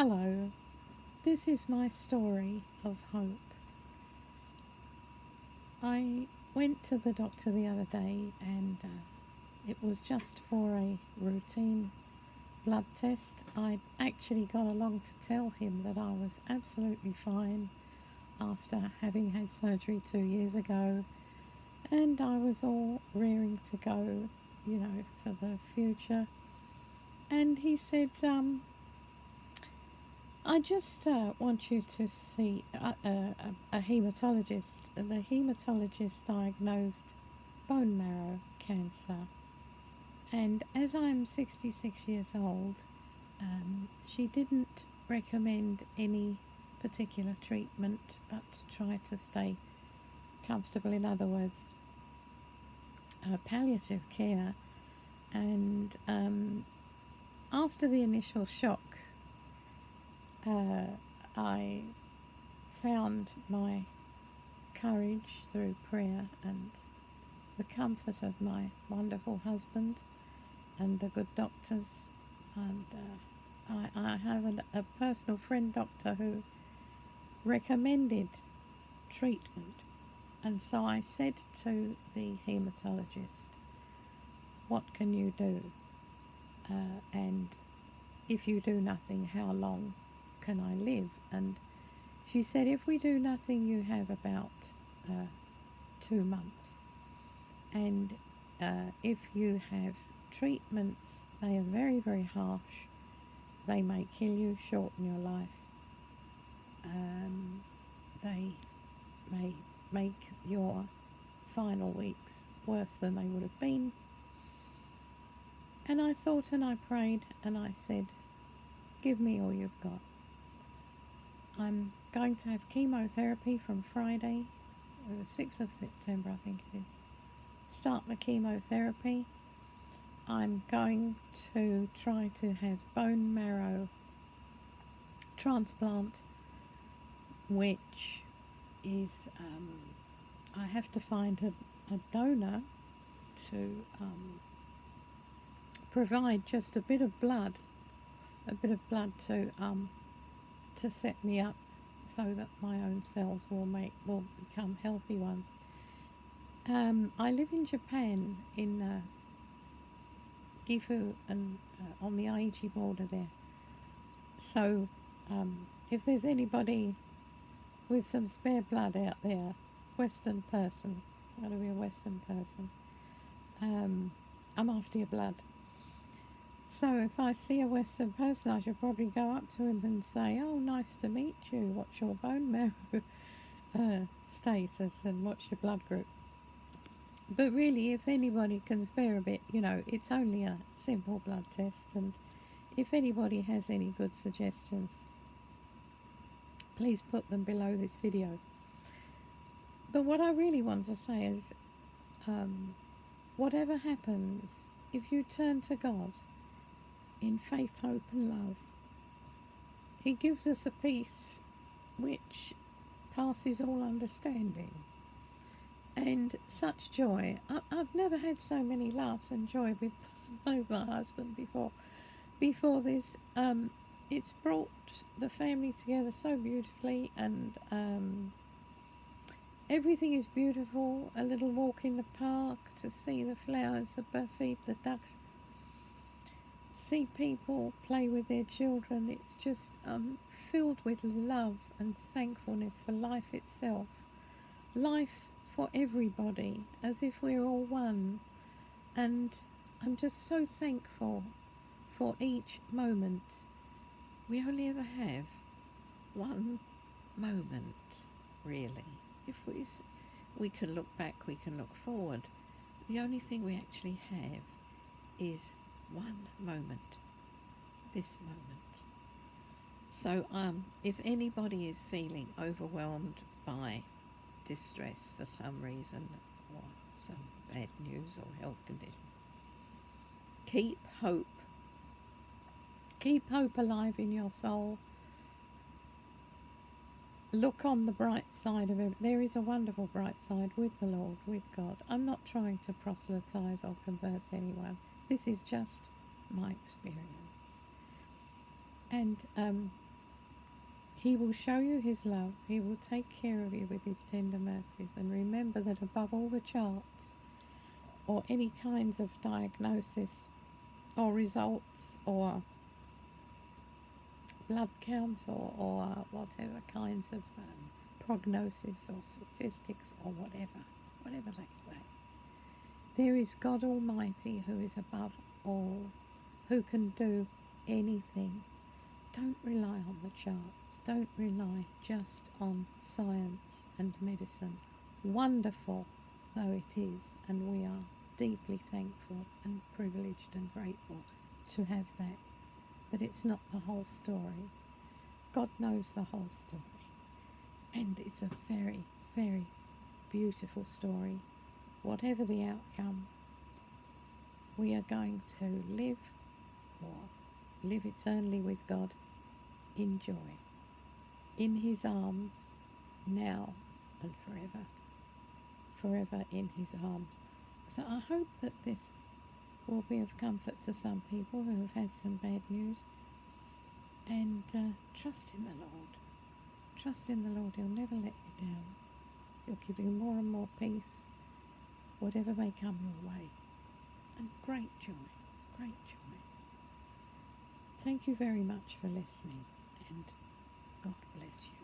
Hello, this is my story of hope. I went to the doctor the other day and it was just for a routine blood test. I actually got along to tell him that I was absolutely fine after having had surgery 2 years ago, and I was all rearing to go, for the future. And he said, I just want you to see a hematologist. The hematologist diagnosed bone marrow cancer, and as I'm 66 years old, she didn't recommend any particular treatment but to try to stay comfortable. In other words, palliative care. And after the initial shock, I found my courage through prayer and the comfort of my wonderful husband and the good doctors. And I have a personal friend doctor who recommended treatment. And so I said to the hematologist, what can you do? And if you do nothing, how long can I live? And she said, if we do nothing, you have about 2 months. And if you have treatments, they are very, very harsh. They may kill you, shorten your life. They may make your final weeks worse than they would have been. And I thought and I prayed and I said, give me all you've got. I'm going to have chemotherapy from Friday, the 6th of September, I think it is. Start the chemotherapy. I'm going to try to have bone marrow transplant, which is, I have to find a donor to provide just a bit of blood to set me up so that my own cells will become healthy ones. I live in Japan, in Gifu, and on the Aichi border there. So if there's anybody with some spare blood out there, Western person, got to be a Western person, I'm after your blood. So if I see a Western person, I should probably go up to him and say, oh, nice to meet you, what's your bone marrow status and what's your blood group? But really, if anybody can spare a bit, it's only a simple blood test, and if anybody has any good suggestions, please put them below this video. But what I really want to say is, whatever happens, if you turn to God in faith, hope and love, He gives us a peace which passes all understanding. And such joy. I've never had so many laughs and joy with my husband before this. It's brought the family together so beautifully, and everything is beautiful. A little walk in the park to see the flowers, the feed the ducks, see people play with their children. It's just filled with love and thankfulness for life itself. Life for everybody, as if we're all one. And I'm just so thankful for each moment. We only ever have one moment, really. If we can look back, we can look forward. The only thing we actually have is one moment, this moment. So if anybody is feeling overwhelmed by distress for some reason, or some bad news or health condition, keep hope. Keep hope alive in your soul. Look on the bright side of it. There is a wonderful bright side with the Lord, with God. I'm not trying to proselytize or convert anyone. This is just my experience. And He will show you his love. He will take care of you with his tender mercies. And remember that above all the charts or any kinds of diagnosis or results or blood counts or whatever kinds of prognosis or statistics or whatever they say, there is God Almighty who is above all, who can do anything. Don't rely on the charts. Don't rely just on science and medicine. Wonderful though it is, and we are deeply thankful and privileged and grateful to have that. But it's not the whole story. God knows the whole story. And it's a very, very beautiful story. Whatever the outcome, we are going to live eternally with God in joy, in his arms, now and forever, forever in his arms. So I hope that this will be of comfort to some people who have had some bad news, and trust in the Lord. Trust in the Lord. He'll never let you down. He'll give you more and more peace, whatever may come your way, and great joy, great joy. Thank you very much for listening, and God bless you.